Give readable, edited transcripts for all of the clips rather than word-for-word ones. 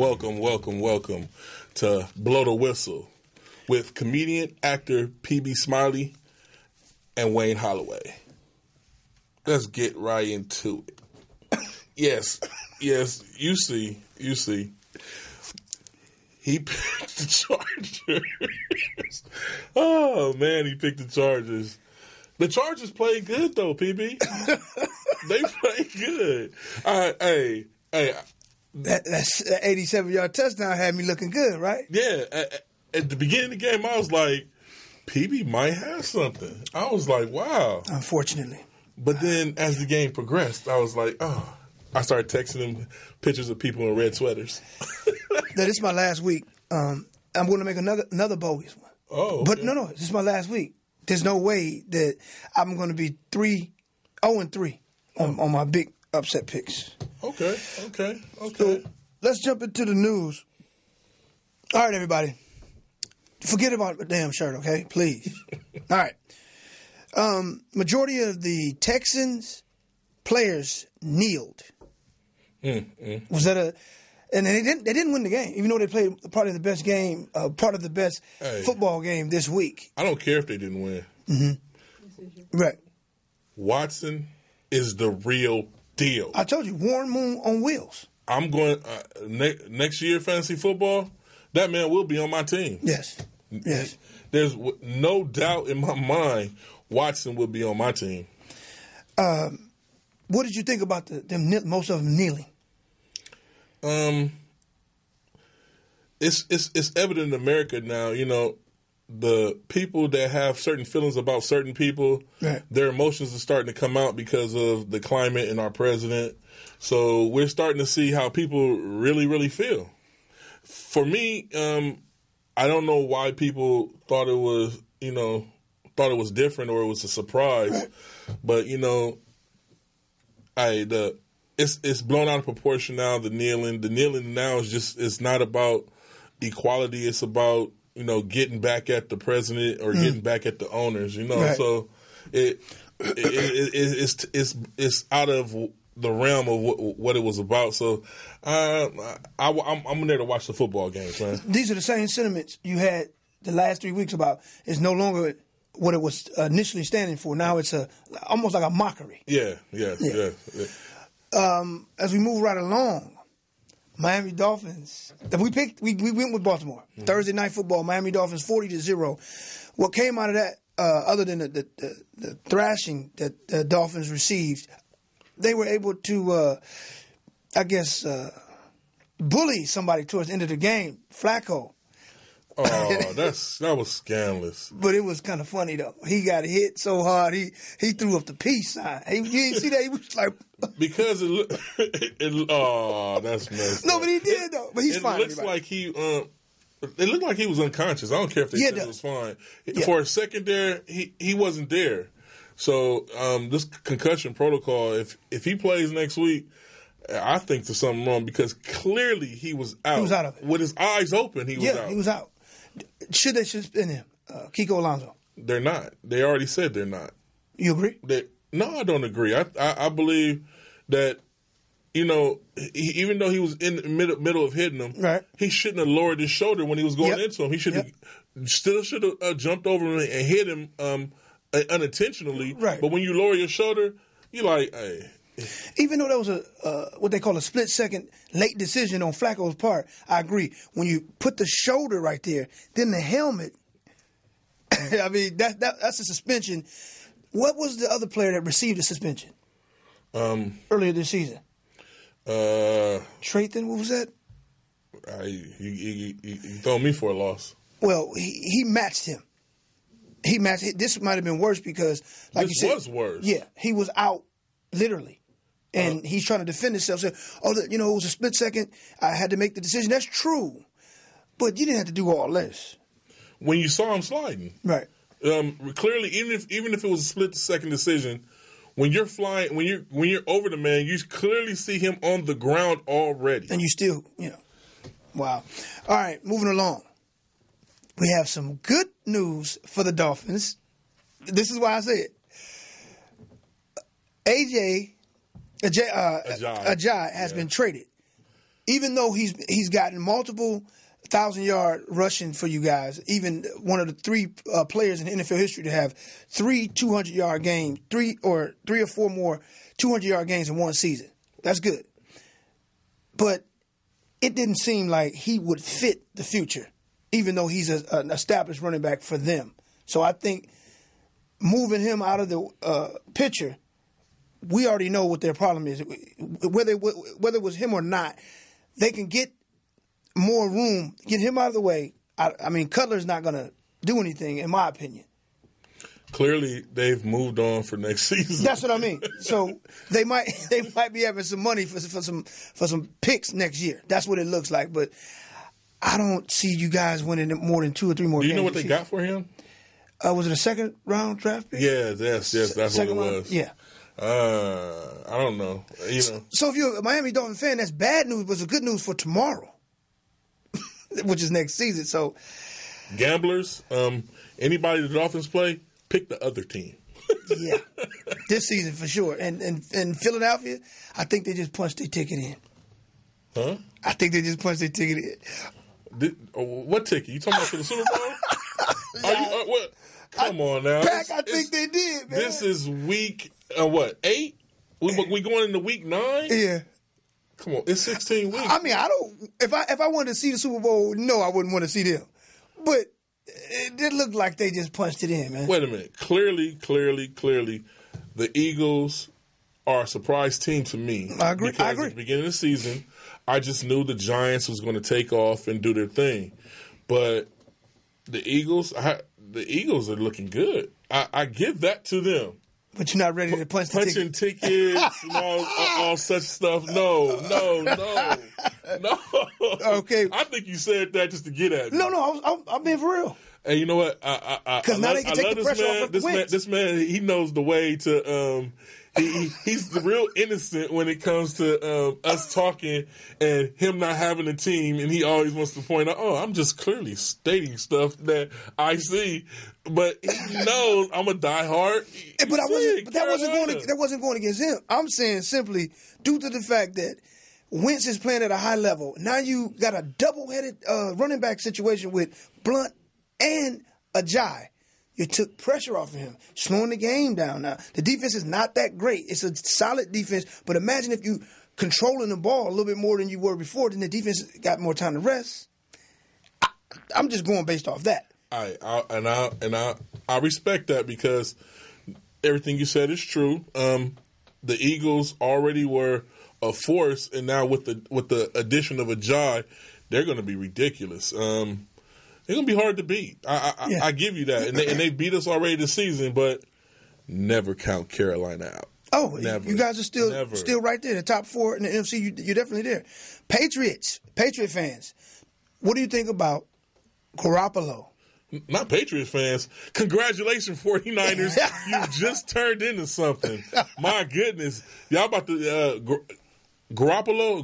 Welcome to Blow the Whistle with comedian, actor P.B. Smiley and Wayne Holloway. Let's get right into it. Yes, you see. He picked the Chargers. Oh, man, he picked the Chargers. The Chargers played good, though, PB. They played good. Hey. That 87-yard touchdown had me looking good, right? Yeah. At the beginning of the game, I was like, PB might have something. I was like, wow. Unfortunately. But then as the game progressed, I was like, oh. I started texting him pictures of people in red sweaters. This is my last week. I'm going to make another bogus one. Oh, okay. But no, this is my last week. There's no way that I'm going to be 0-3 on my big upset picks. Okay. So let's jump into the news. All right, everybody. Forget about the damn shirt, okay? Please. All right. Majority of the Texans players kneeled. Was that and they didn't win the game, even though they played probably the best game, part of the best football game this week. I don't care if they didn't win. Mm-hmm. Right. Watson is the real deal. I told you, Warren Moon on wheels. I'm going next year fantasy football. That man will be on my team. Yes. There's no doubt in my mind Watson will be on my team. What did you think about them? Most of them kneeling. It's evident in America now. You know, the people that have certain feelings about certain people, right. Their emotions are starting to come out because of the climate and our president. So we're starting to see how people really, really feel. For me, I don't know why people thought it was different or it was a surprise, right. But you know. It's blown out of proportion now. The kneeling now it's not about equality. It's about getting back at the president or getting back at the owners. Right. So it's out of the realm of what it was about. So I'm there to watch the football games, man. These are the same sentiments you had the last 3 weeks about. It's no longer what it was initially standing for. Now it's almost like a mockery. Yeah. As we move right along, Miami Dolphins. We went with Baltimore. Mm-hmm. Thursday night football. Miami Dolphins 40-0. What came out of that, other than the thrashing that the Dolphins received, they were able to, bully somebody towards the end of the game. Flacco. Oh, that was scandalous. But it was kind of funny though. He got hit so hard he threw up the peace sign. You didn't see that? He was like because that's messed No, up. but he did though. But he's fine. It looks like it looked like he was unconscious. I don't care if they said it was fine. Yeah. For a second there, he wasn't there. So this concussion protocol, if he plays next week, I think there's something wrong because clearly he was out. He was out of it. With his eyes open, he was out. Yeah, he was out. Should they spin him? Kiko Alonso. They're not. They already said they're not. You agree? No, I don't agree. I believe that, even though he was in the middle of hitting him, right. He shouldn't have lowered his shoulder when he was going into him. He should have still should have jumped over him and hit him unintentionally. Right. But when you lower your shoulder, you're like, hey. Even though that was what they call a split-second late decision on Flacco's part, I agree. When you put the shoulder right there, then the helmet, I mean, that's a suspension. What was the other player that received a suspension earlier this season? Trayton, what was that? You throwing me for a loss. Well, he matched him. This might have been worse because, like you said. This was worse. Yeah, he was out, literally. And he's trying to defend himself. Saying, it was a split second. I had to make the decision. That's true. But you didn't have to do all this. When you saw him sliding. Right. Clearly, even if it was a split second decision, when you're flying, when you're over the man, you clearly see him on the ground already. And you still, wow. All right, moving along. We have some good news for the Dolphins. This is why I say it. Ajay has been traded. even though he's gotten multiple 1,000-yard rushing for you guys, even one of the three players in NFL history to have 3 200-yard games, three or four more 200-yard games in one season. That's good. But it didn't seem like he would fit the future, even though he's an established running back for them. So I think moving him out of the picture, we already know what their problem is. Whether it was him or not, they can get more room, get him out of the way. I mean, Cutler's not going to do anything, in my opinion. Clearly, they've moved on for next season. That's what I mean. So they might be having some money for some picks next year. That's what it looks like. But I don't see you guys winning more than 2 or 3 more. Do you games know what they got for him? Was it a second round draft pick? Yes, that's what it was. Yeah. I don't know. So if you're a Miami Dolphin fan, that's bad news, but it's good news for tomorrow, which is next season. So gamblers, anybody the Dolphins play, pick the other team. Yeah, this season for sure. And Philadelphia, I think they just punched their ticket in. Huh? I think they just punched their ticket in. What ticket? You talking about for the Super Bowl? What? Come on now. I think they did, man. This is week, 8? We going into week 9? Yeah. Come on, it's 16 weeks. I mean, I don't. If I wanted to see the Super Bowl, no, I wouldn't want to see them. But it did look like they just punched it in, man. Wait a minute. Clearly, the Eagles are a surprise team to me. I agree. Because at the beginning of the season, I just knew the Giants was going to take off and do their thing. But the Eagles are looking good. I give that to them. But you're not ready to punch the punching ticket. tickets and all such stuff. No. Okay. I think you said that just to get at me. No, I'm being for real. And you know what? Because now they can take the pressure off of the wins. This man, he knows the way to. He's the real innocent when it comes to us talking and him not having a team, and he always wants to point out, I'm just clearly stating stuff that I see, but he knows I'm a diehard. But that wasn't going against him. I'm saying simply due to the fact that Wentz is playing at a high level. Now you got a double-headed running back situation with Blunt and Ajayi. You took pressure off of him, slowing the game down now. The defense is not that great. It's a solid defense, but imagine if you controlling the ball a little bit more than you were before, then the defense got more time to rest. I'm just going based off that. I respect that because everything you said is true. The Eagles already were a force, and now with the addition of Ajayi, they're going to be ridiculous. They're going to be hard to beat. I give you that. And they beat us already this season, but never count Carolina out. Oh, never. You guys are still right there. The top 4 in the NFC, you're definitely there. Patriot fans, what do you think about Garoppolo? Not Patriots fans. Congratulations, 49ers. You just turned into something. My goodness. Y'all about to Garoppolo,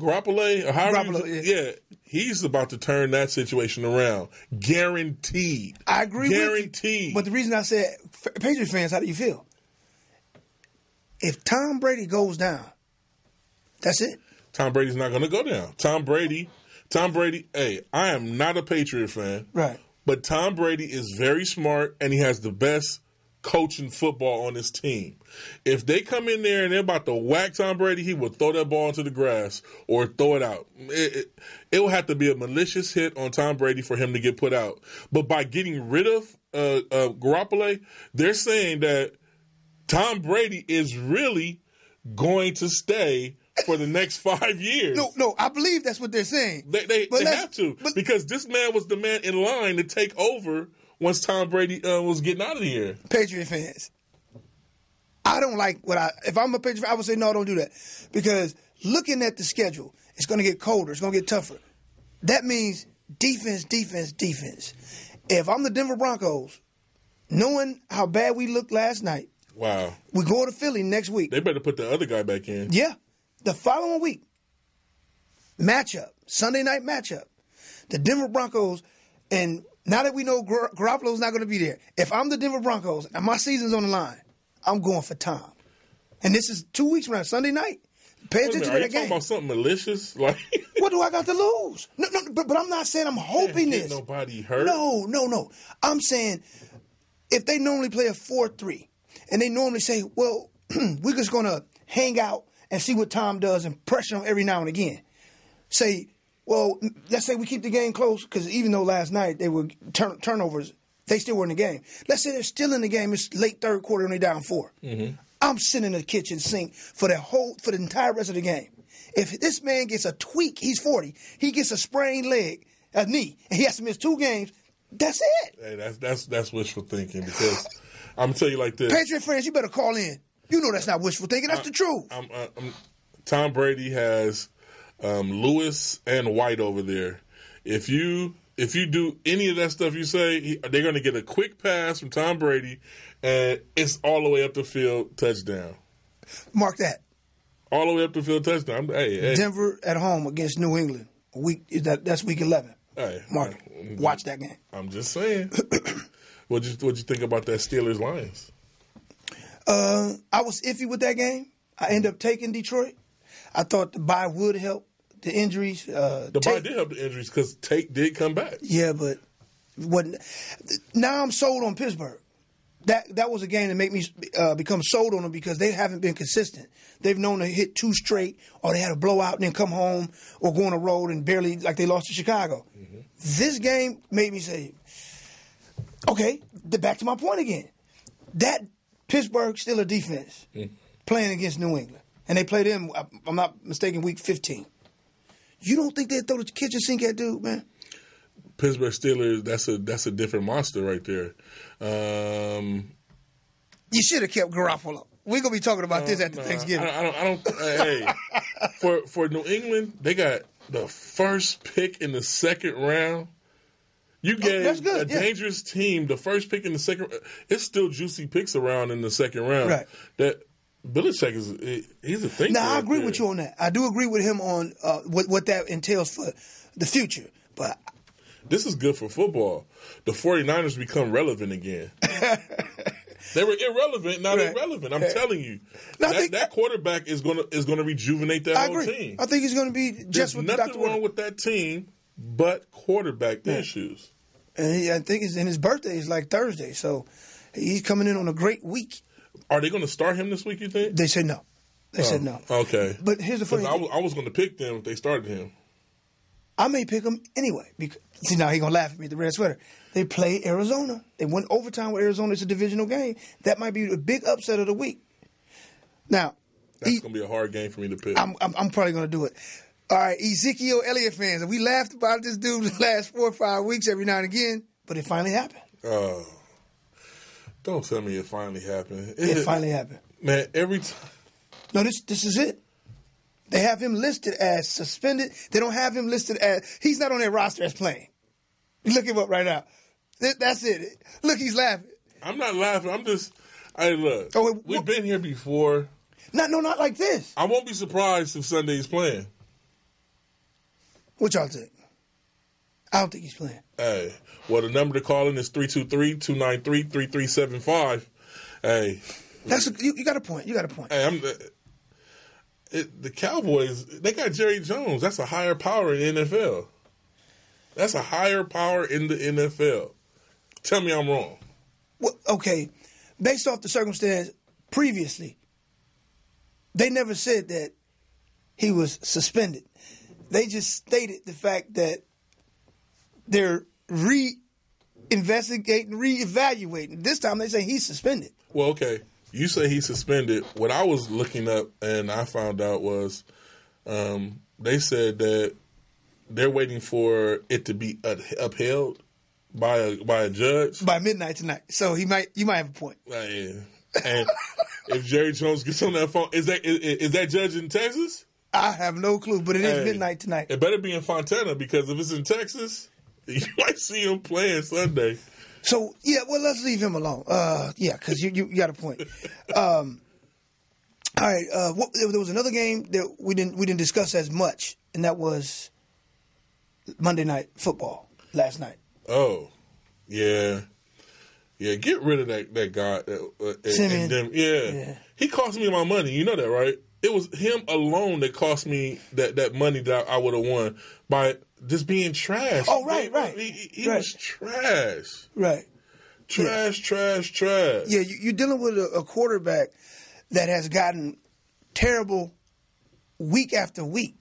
yeah, he's about to turn that situation around. Guaranteed. I agree Guaranteed. with you. But the reason I said, Patriot fans, how do you feel? If Tom Brady goes down, that's it. Tom Brady's not going to go down. Tom Brady, hey, I am not a Patriot fan. Right. But Tom Brady is very smart, and he has the best coach in football on his team. If they come in there and they're about to whack Tom Brady, he will throw that ball into the grass or throw it out. It will have to be a malicious hit on Tom Brady for him to get put out. But by getting rid of Garoppolo, they're saying that Tom Brady is really going to stay for the next 5 years. No, I believe that's what they're saying. They have to, because this man was the man in line to take over once Tom Brady was getting out of here. Patriot fans, I don't like if I'm a Patriot fan, I would say no, don't do that. Because looking at the schedule, it's going to get colder. It's going to get tougher. That means defense. If I'm the Denver Broncos, knowing how bad we looked last night, wow, we go to Philly next week. They better put the other guy back in. Yeah. The following week, Sunday night matchup, the Denver Broncos, and now that we know Garoppolo's not going to be there, if I'm the Denver Broncos and my season's on the line, I'm going for Tom. And this is 2 weeks from now, Sunday night. Pay attention to Are you that game. talking about something malicious? Like, what do I got to lose? No, but I'm not saying I'm hoping this. Nobody hurt. No. I'm saying if they normally play a 4-3, and they normally say, well, we're just going to hang out and see what Tom does and pressure him every now and again. Say, well, let's say we keep the game close, because even though last night they were turnovers, they still were in the game. Let's say they're still in the game. It's late third quarter and they're down 4. Mm-hmm. I'm sitting in the kitchen sink for the entire rest of the game. If this man gets a tweak, he's 40. He gets a sprained leg, a knee, and he has to miss 2 games. That's it. Hey, that's wishful thinking, because I'm gonna tell you like this. Patriot fans, you better call in. You know that's not wishful thinking. That's the truth. Tom Brady has Lewis and White over there. If you do any of that stuff you say, they're going to get a quick pass from Tom Brady, and it's all the way up the field, touchdown. Mark that. All the way up the field, touchdown. Hey. Denver at home against New England. That's week 11. Hey, Mark it. Watch that game. I'm just saying. What'd you think about that Steelers-Lions? I was iffy with that game. I ended up taking Detroit. I thought the bye would help the injuries. The bye did help the injuries because Tate did come back. Yeah, but now I'm sold on Pittsburgh. That was a game that made me become sold on them, because they haven't been consistent. They've known to hit 2 straight, or they had a blowout and then come home, or go on the road and barely, like they lost to Chicago. Mm-hmm. This game made me say, okay, back to my point again. That Pittsburgh still a defense playing against New England. And they play them, I'm not mistaken, week 15. You don't think they'd throw the kitchen sink at dude, man? Pittsburgh Steelers, that's a different monster right there. You should have kept Garoppolo. We're gonna be talking about this after Thanksgiving. I don't. Hey, for New England, they got the first pick in the second round. You gave a dangerous team the first pick in the second. It's still juicy picks around in the second round. Right. That Belichick he's a thinker. Now I agree with you on that. I do agree with him on what that entails for the future, but. This is good for football. The 49ers become relevant again. They were irrelevant, now they're relevant. I'm telling you. That quarterback is gonna rejuvenate that whole team. I think he's gonna be just There's nothing wrong with that team but quarterback issues. And I think his birthday is like Thursday, so he's coming in on a great week. Are they gonna start him this week, you think? They said no. They said no. Okay. But here's the funny thing. I was gonna pick them if they started him. I may pick him anyway. Because, see, now he's going to laugh at me, the red sweater. They play Arizona. They went overtime with Arizona. It's a divisional game. That might be the big upset of the week. Now. That's going to be a hard game for me to pick. I'm probably going to do it. All right, Ezekiel Elliott fans. We laughed about this dude the last 4 or 5 weeks every now and again, but it finally happened. Don't tell me it finally happened. It finally happened. Man, every time. No, this is it. They have him listed as suspended. They don't have him listed as – he's not on their roster as playing. Look him up right now. That's it. Look, he's laughing. I'm not laughing. I'm just – hey, look. We've been here before. Not like this. I won't be surprised if Sunday's playing. What y'all think? I don't think he's playing. Hey, well, the number to call in is 323-293-3375. Hey. You got a point. Hey, the Cowboys, they got Jerry Jones. That's a higher power in the NFL. That's a higher power in the NFL. Tell me I'm wrong. Well, okay, based off the circumstance previously, they never said that he was suspended. They just stated the fact that they're re-investigating, re-evaluating. This time they say he's suspended. Well, okay. You say he's suspended. What I was looking up and I found out was they said that they're waiting for it to be upheld by a judge by midnight tonight. So you might have a point. Yeah. And if Jerry Jones gets on that phone, is that judge in Texas? I have no clue, but it is midnight tonight. It better be in Fontana, because if it's in Texas, you might see him playing Sunday. So, yeah, well, let's leave him alone. Because you got a point. All right, there was another game that we didn't discuss as much, and that was Monday Night Football last night. Oh, yeah. Yeah, get rid of that guy. Simeon. Yeah. He cost me my money. You know that, right? it was him alone that cost me that money that I would have won by just being trash. Oh, right. He was trash. Right. Trash. Yeah, you're dealing with a quarterback that has gotten terrible week after week.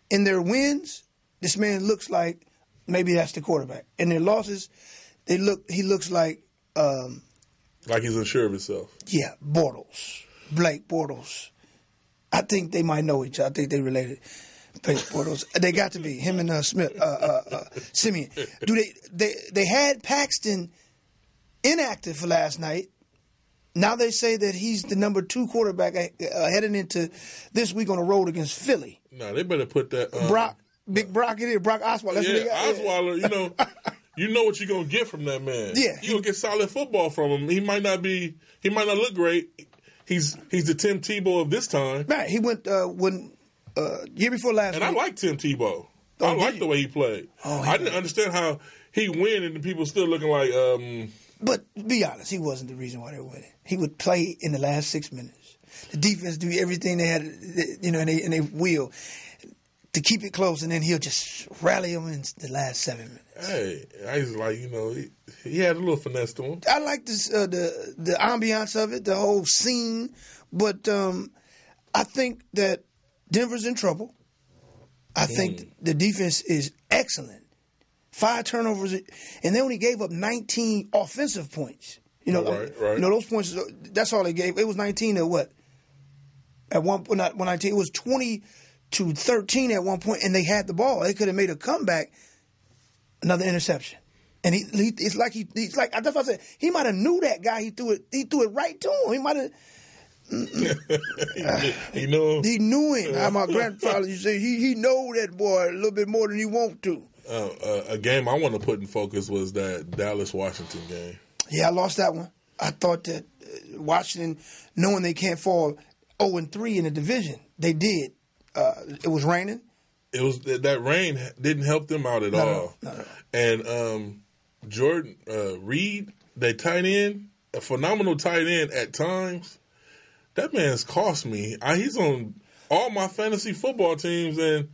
In their wins, this man looks like maybe that's the quarterback. In their losses, he looks like he's unsure of himself. Yeah, Blake Bortles. I think they might know each other. I think they related. Blake Bortles. They got to be him and Simeon. They had Paxton inactive for last night. Now they say that he's the number 2 quarterback heading into this week on the road against Philly. No, they better put that Big Brock in there, Brock Osweiler. Osweiler. You know what you're gonna get from that man. Yeah, you're gonna get solid football from him. He might not look great. He's the Tim Tebow of this time. Man, he went year before last. And week. I like Tim Tebow. I like the way he played. I didn't understand how he win and the people still looking like. But be honest, he wasn't the reason why they were winning. He would play in the last 6 minutes. The defense do everything they had, and they will to keep it close, and then he'll just rally them in the last 7 minutes. Hey, I was like, he had a little finesse to him. I like this, the ambiance of it, the whole scene, but I think that Denver's in trouble. I think the defense is excellent. 5 turnovers, and they only gave up 19 offensive points. Right. Those points, that's all they gave. It was 19 at what? At one point, not 19. It was 20-13 at one point, and they had the ball. They could have made a comeback. Another interception, and it's like that's what I said. He might have knew that guy. He threw it right to him. He might have. He knew him. He knew him. How my grandfather used to say, he know that boy a little bit more than he want to. A game I want to put in focus was that Dallas-Washington game. Yeah, I lost that one. I thought that Washington, knowing they can't fall 0-3 in the division, they did. It was raining. It was that rain didn't help them out at all. No. And Jordan Reed, they tight end, a phenomenal tight end at times. That man's cost me. He's on all my fantasy football teams, and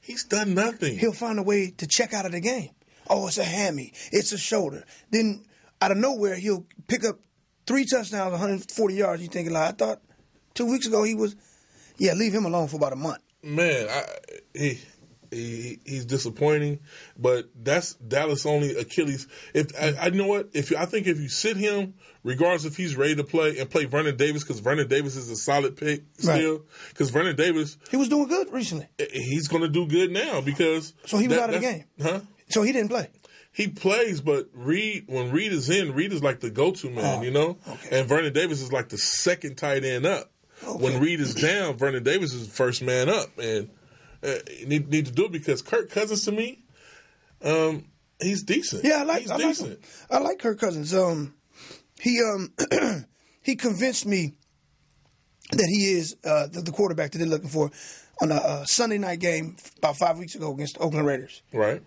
he's done nothing. He'll find a way to check out of the game. Oh, it's a hammy. It's a shoulder. Then out of nowhere, he'll pick up 3 touchdowns, 140 yards. You're thinking, I thought 2 weeks ago he was, leave him alone for about a month. Man, he's disappointing, but that's Dallas' only Achilles. I know what, I think if you sit him, regardless if he's ready to play, and play Vernon Davis, because Vernon Davis is a solid pick still. Because Vernon Davis, he was doing good recently. He's going to do good now because so he was out of the game, huh? So he didn't play. He plays, but when Reed is in, Reed is like the go-to man, Okay. And Vernon Davis is like the second tight end up. Okay. When Reed is down, Vernon Davis is the first man up, and need to do it because Kirk Cousins to me, he's decent. Yeah, I like Kirk Cousins. He convinced me that he is the quarterback that they're looking for on a Sunday night game about 5 weeks ago against the Oakland Raiders. Right.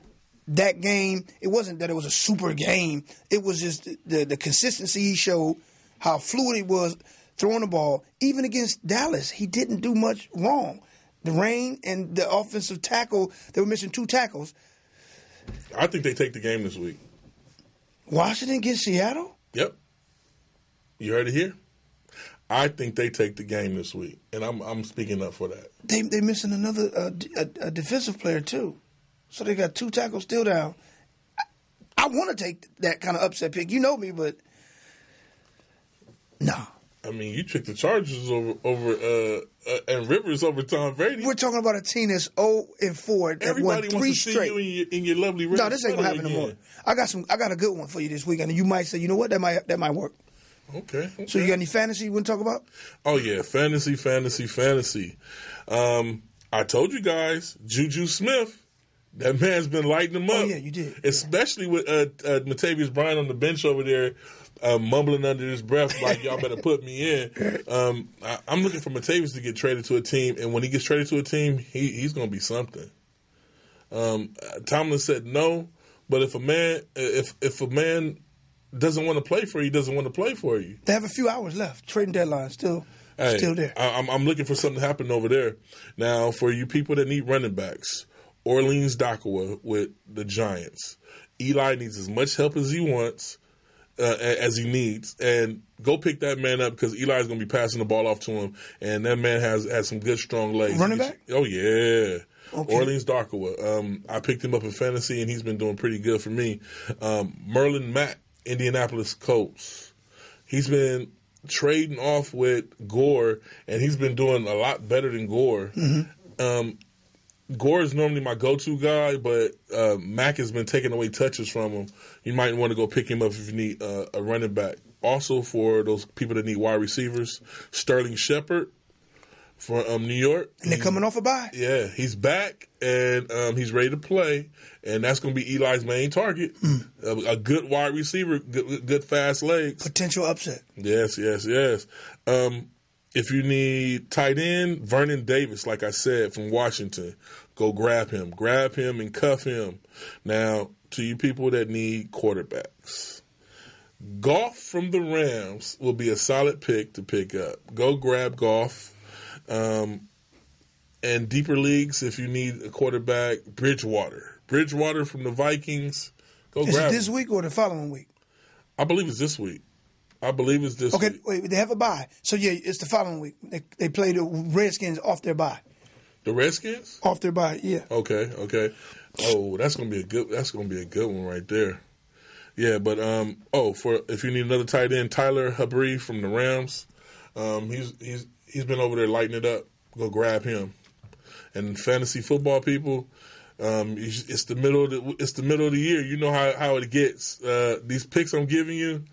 That game, it wasn't that it was a super game. It was just the consistency he showed, how fluid he was throwing the ball. Even against Dallas, he didn't do much wrong. The rain and the offensive tackle, they were missing 2 tackles. I think they take the game this week. Washington against Seattle? Yep. You heard it here. I think they take the game this week, and I'm speaking up for that. They missing another a defensive player too, so they got 2 tackles still down. I want to take that kind of upset pick. You know me, but no. I mean, you took the Chargers over and Rivers over Tom Brady. We're talking about a team that's 0-4 that won 3 wants to straight. See you in your lovely Rivers. No, this ain't gonna happen anymore. I got a good one for you this weekend, and you might say, you know what, that might work. Okay. So you got any fantasy you want to talk about? Oh yeah, fantasy. I told you guys, Juju Smith, that man's been lighting them up. Oh yeah, you did. Especially with Matavius Bryant on the bench over there. Mumbling under his breath like, y'all better put me in. I'm looking for Matavius to get traded to a team, and when he gets traded to a team, he's going to be something. Tomlin said no, but if a man doesn't want to play for you, he doesn't want to play for you. They have a few hours left. Trading deadline still. Hey, still there. I'm looking for something to happen over there. Now, for you people that need running backs, Orleans Dakawa with the Giants. Eli needs as much help as he wants, as he needs, and go pick that man up because Eli's going to be passing the ball off to him, and that man has some good, strong legs. Running back? Oh, yeah. Okay. Orleans Dakawa. I picked him up in fantasy, and he's been doing pretty good for me. Merlin Mack, Indianapolis Colts. He's been trading off with Gore, and he's been doing a lot better than Gore. Mm-hmm. Gore is normally my go-to guy, but Mack has been taking away touches from him. You might want to go pick him up if you need a running back. Also, for those people that need wide receivers, Sterling Shepard from New York. And they're coming off a bye. Yeah, he's back, and he's ready to play, and that's going to be Eli's main target. A good wide receiver, good fast legs. Potential upset. Yes. If you need tight end, Vernon Davis, like I said, from Washington, go grab him. Grab him and cuff him. Now, to you people that need quarterbacks, Goff from the Rams will be a solid pick to pick up. Go grab Goff. And deeper leagues, if you need a quarterback, Bridgewater. Bridgewater from the Vikings, go grab him. Is it this week or the following week? I believe it's this week. week. Okay, wait, they have a bye. So, yeah, it's the following week. They play the Redskins off their bye. The Redskins? Off their bye, yeah. Okay. Oh, that's gonna be a good one right there. Yeah, but for if you need another tight end, Tyler Hubbard from the Rams, he's been over there lighting it up. Go grab him. And fantasy football people, it's the middle of the year. You know how it gets. These picks I'm giving you,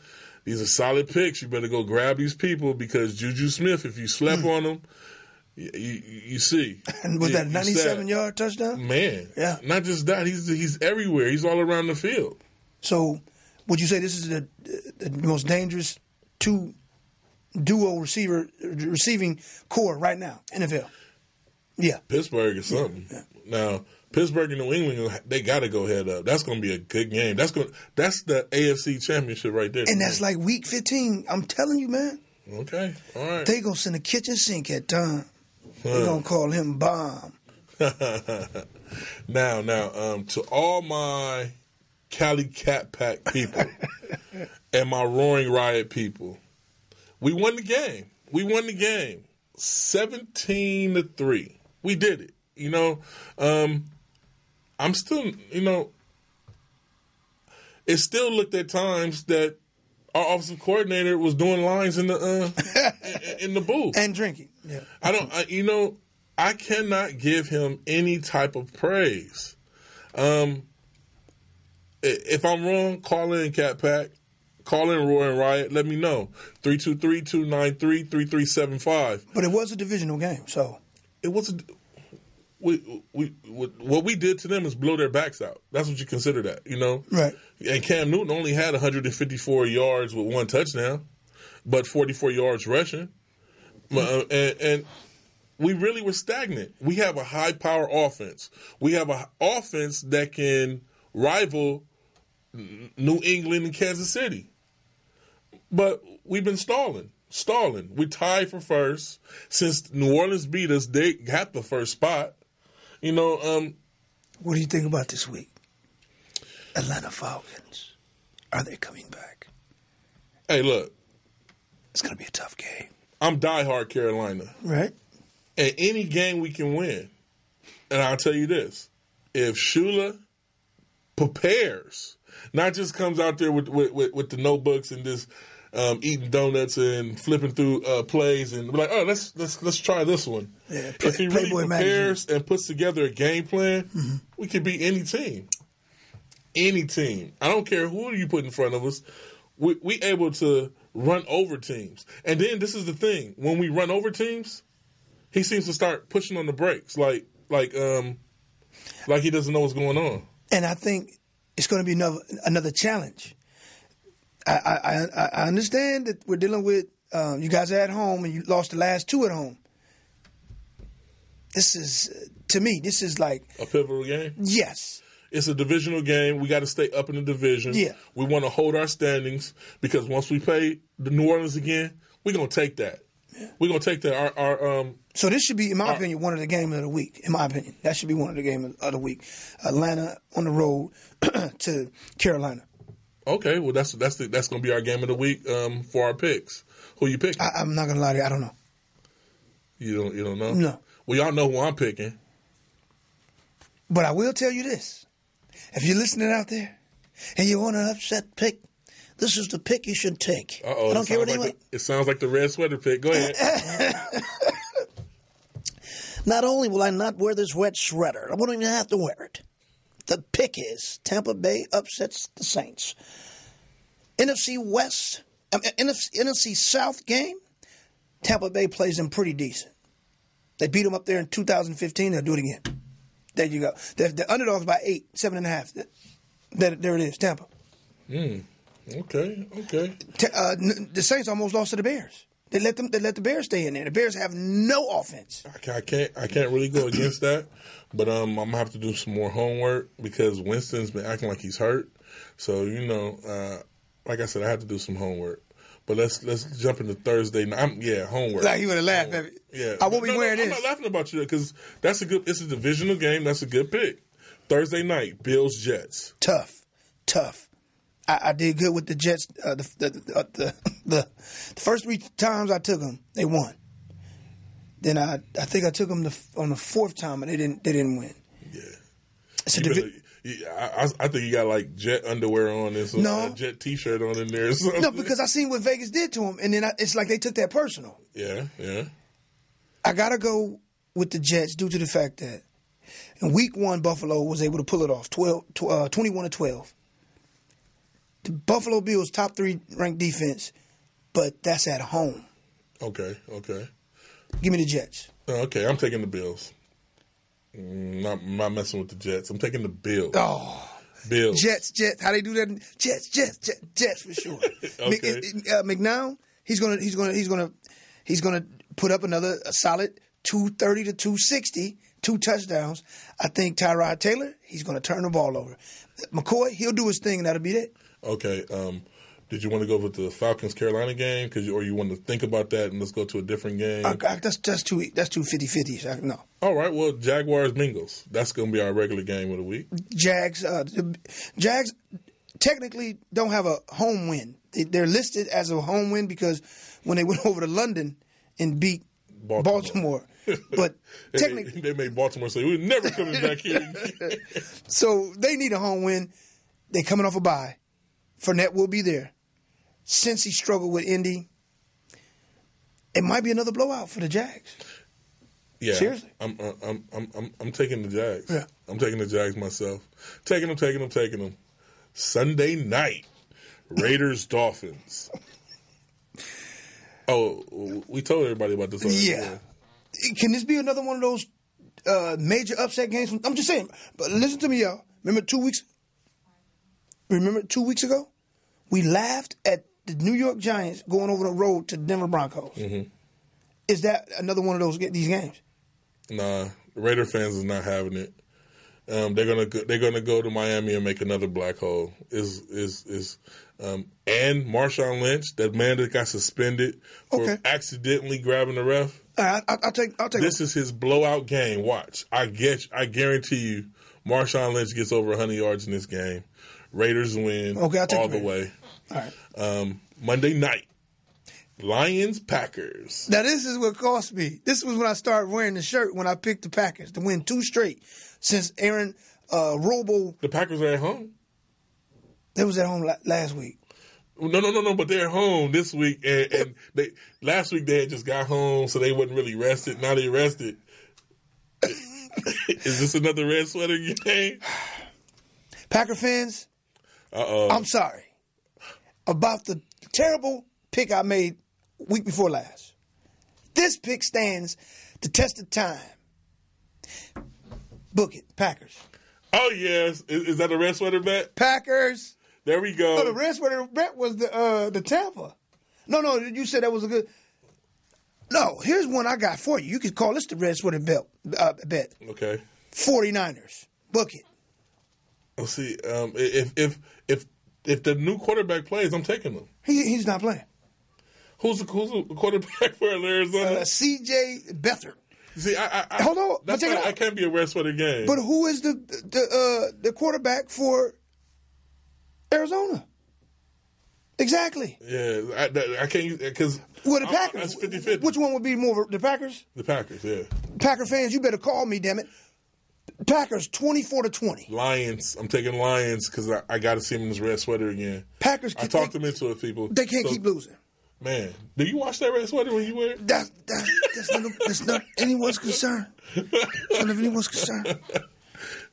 these are solid picks. You better go grab these people because Juju Smith, if you slept on him, you see. And was that a 97-yard touchdown? Man, yeah. Not just that, he's everywhere. He's all around the field. So, would you say this is the most dangerous duo receiving core right now, NFL? Yeah. Pittsburgh is something. Yeah. Now, Pittsburgh and New England, they got to go head up. That's going to be a good game. That's the AFC Championship right there. And that's like week 15. I'm telling you, man. Okay. All right. They going to send a kitchen sink at Tom. They're going to call him Bomb. Now, to all my Cali Cat Pack people and my Roaring Riot people, we won the game. 17-3. We did it. I'm still, it still looked at times that our offensive coordinator was doing lines in the in the booth and drinking. Yeah, I cannot give him any type of praise. If I'm wrong, call in Cat Pack. Call in Roaring Riot. Let me know. 323-293-3375. But it was a divisional game, so it was. What we did to them is blow their backs out. That's what you consider that, Right. And Cam Newton only had 154 yards with one touchdown, but 44 yards rushing. And we really were stagnant. We have a high-power offense. We have an offense that can rival New England and Kansas City. But we've been stalling. We tied for first. Since New Orleans beat us, they got the first spot. What do you think about this week? Atlanta Falcons. Are they coming back? Hey, look. It's going to be a tough game. I'm diehard Carolina. Right. And any game we can win. And I'll tell you this. If Shula prepares, not just comes out there with the notebooks and just eating donuts and flipping through plays and be like, oh, let's try this one. Yeah, if he really prepares and puts together a game plan, we can beat any team. Any team. I don't care who you put in front of us. We able to run over teams. And then this is the thing. When we run over teams, he seems to start pushing on the brakes like he doesn't know what's going on. And I think it's going to be another challenge. I understand that we're dealing with you guys are at home and you lost the last two at home. This is, to me, like a pivotal game. Yes, it's a divisional game. We got to stay up in the division. Yeah, we want to hold our standings because once we play the New Orleans again, we're gonna take that. We're gonna take that. So this should be, in my opinion, one of the games of the week. In my opinion, that should be one of the games of the week. Atlanta on the road to Carolina. Okay, well that's gonna be our game of the week for our picks. Who you picking? I'm not gonna lie to you, I don't know. You don't know? No. Well, y'all know who I'm picking. But I will tell you this: if you're listening out there and you want an upset pick, this is the pick you should take. I don't care what anyone. It sounds like the red sweater pick. Go ahead. Not only will I not wear this red sweater, I won't even have to wear it. The pick is Tampa Bay upsets the Saints. NFC South game, Tampa Bay plays them pretty decent. They beat them up there in 2015. They'll do it again. There you go. The underdogs by 8, 7.5. There it is, Tampa. Okay. The Saints almost lost to the Bears. They let the Bears stay in there. The Bears have no offense. I can't really go against that, but I'm gonna have to do some more homework because Winston's been acting like he's hurt. So like I said, I have to do some homework. But let's jump into Thursday night. Homework. Like you would have laughed at me. Yeah, I won't be wearing this. I'm not laughing about you because it's a divisional game. That's a good pick. Thursday night, Bills Jets. Tough. I did good with the Jets. The first 3 times I took them, they won. Then I think I took them on the 4th time, and they didn't win. Yeah. I think you got like Jet underwear on and some Jet T-shirt on in there or something. No, because I seen what Vegas did to them, and then it's like they took that personal. Yeah. I gotta go with the Jets due to the fact that in Week 1, Buffalo was able to pull it off, 21-12. The Buffalo Bills top 3 ranked defense, but that's at home. Okay. Give me the Jets. Okay, I'm taking the Bills. Not messing with the Jets. I'm taking the Bills. Oh, Bills. Jets. How they do that? Jets for sure. Okay. McNown, he's gonna put up another solid 230 to 260, 2 touchdowns. I think Tyrod Taylor, he's gonna turn the ball over. McCoy, he'll do his thing, and that'll be it. Okay. Did you want to go with the Falcons-Carolina game, or you want to think about that and let's go to a different game? That's too 50-50. No. All right. Well, Jaguars-Bengals. That's going to be our regular game of the week. Jags technically don't have a home win. They're listed as a home win because when they went over to London and beat Baltimore. But technically, they made Baltimore say we're never coming back here. So they need a home win. They're coming off a bye. Fournette will be there. Since he struggled with Indy, it might be another blowout for the Jags. Yeah, seriously. I'm taking the Jags. Yeah, I'm taking the Jags myself. Taking them. Sunday night, Raiders Dolphins. Oh, we told everybody about this already. Yeah. Can this be another one of those major upset games? I'm just saying. But listen to me, y'all. Remember 2 weeks ago? We laughed at the New York Giants going over the road to Denver Broncos. Mm-hmm. Is that another one of these games? Nah, Raider fans is not having it. They're gonna go to Miami and make another black hole. And Marshawn Lynch, that man that got suspended for accidentally grabbing the ref. I'll take. This is his blowout game. Watch, I guarantee you, Marshawn Lynch gets over 100 yards in this game. Raiders win all the way. All right. Monday night, Lions-Packers. Now, this is what cost me. This was when I started wearing the shirt when I picked the Packers to win 2 straight since Aaron Robo. The Packers are at home? They was at home last week. No, but they're home this week. And last week they had just got home, so they wasn't really rested. Now they rested. Is this another red sweater game? Packer fans, uh-oh, I'm sorry about the terrible pick I made week before last. This pick stands the test of time. Book it, Packers. Oh, yes. Is that a red sweater bet? Packers. There we go. No, the red sweater bet was the Tampa. No, you said that was a good. No, here's one I got for you. You could call this the red sweater bet. Okay. 49ers. Book it. Well, see, if the new quarterback plays, I'm taking them. He's not playing. Who's the quarterback for Arizona? C.J. Beathard. See, I Hold on. I can't be a red sweater game. But who is the quarterback for Arizona? Exactly. Yeah, I can't because the Packers. That's 50-50. Which one would be more? The Packers. The Packers. Yeah. Packer fans, you better call me, damn it. Packers 24-20. Lions. I'm taking Lions because I got to see them in this red sweater again. Packers. I talked them into it, people. They can't keep losing. Man, do you watch that red sweater when you wear it? That's not anyone's concern. It's not anyone's concern.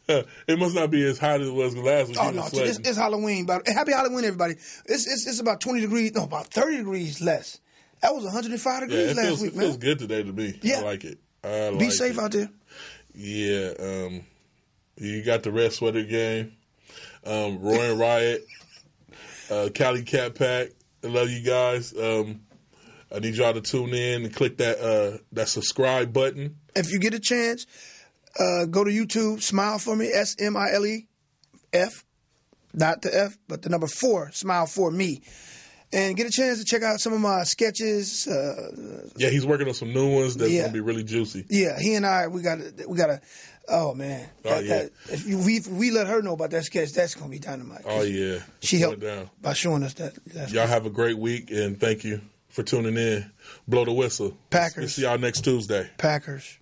It must not be as hot as it was last week. Oh no, it's Halloween. But happy Halloween, everybody! It's about 20 degrees. No, about 30 degrees less. That was 105 degrees last week, man. It feels good today to me. Yeah. I like it. Be safe out there. Yeah. You got the red sweater game. Roy and Riot. Cali Cat Pack. I love you guys. I need y'all to tune in and click that subscribe button. If you get a chance, go to YouTube. Smile for me. SMILE. Not the F, but the number 4. Smile for me. And get a chance to check out some of my sketches. Yeah, he's working on some new ones that's gonna be really juicy. Yeah, he and I, we gotta. Oh man, if we let her know about that sketch, that's gonna be dynamite. Oh yeah, she helped by showing us that. Y'all have a great week, and thank you for tuning in. Blow the whistle. Packers. We'll see y'all next Tuesday. Packers.